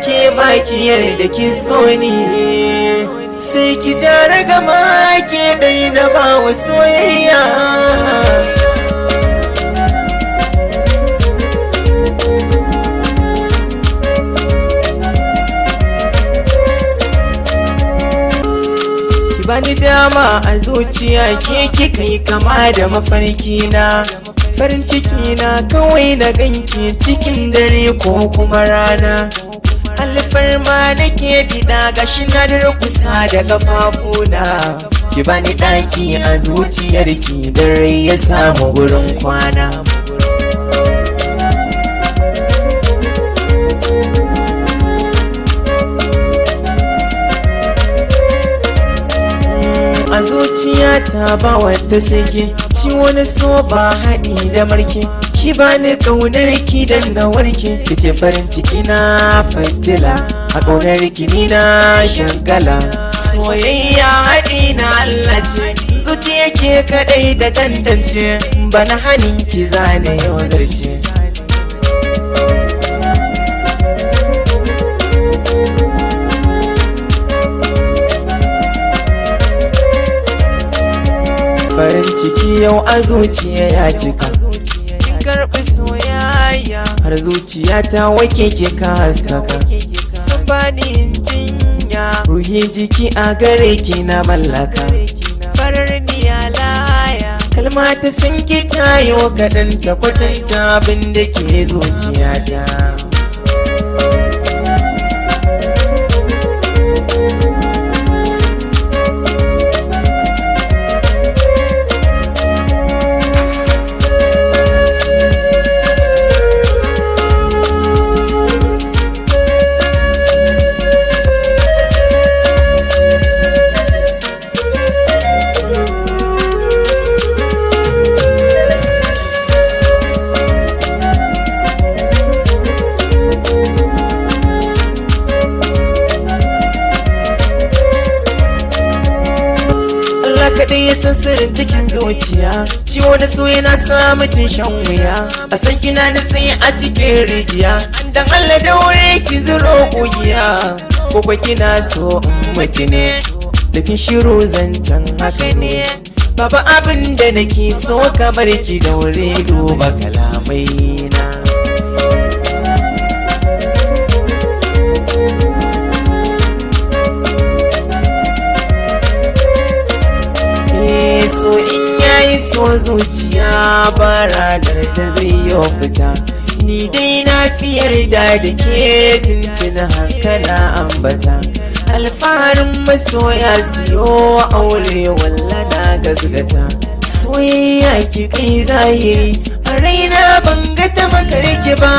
ke makiyar da ki so ni sai ki jara gama ke dai na ba wa soyayya. Bani dama a zuciya ke kika yi kama da mafarki na, farin ciki na kawai na ganki cikin dare ko kuma rana. Alfarma nake bida gashi na durkusa da kafafuna, ki bani daki a zuciyarki dare ya samu gurin kwana. A zuciyata ba wata sake, ciwo na so ba haɗi da marke, ki bani ƙaunar ki dan na warke, ki ce farin ciki na fitila, a ƙaunar ki ni na shagala. Soyayya haɗi na Allah ce, zuciya ke kaɗai da tantance, bana hanin ki zane yau zarce. Farin ciki yau a zuciya ya cika, kin karɓi soyayya har zuciya ta wake ke ka haskaka. Safanin jinya ruhi jiki a gare ki na mallaka, farar niya laya kalma ta sun ki tayo kaɗan ta kwatanta abin da ke zuciyata. Kaɗai ya san sirrin cikin zuciya, ciwo da so yana sa mutum shan wuya, a san kina da sai a cikin rijiya, dan Allah daure ki zuro kugiya, ko kwa kina so in mutu ne, da kin shiru zancen haka ne, baba abin da nake so kamar ki daure duba kalamai na. So in yayi so zuciya ba ranar da zai yi fita, ni dai na fi yarda da ke tuntun haka na ambata. Alfaharin masoya siyo aure walla na gazgata, soyayya ki kai zahiri a raina ban ga ta makarki ba.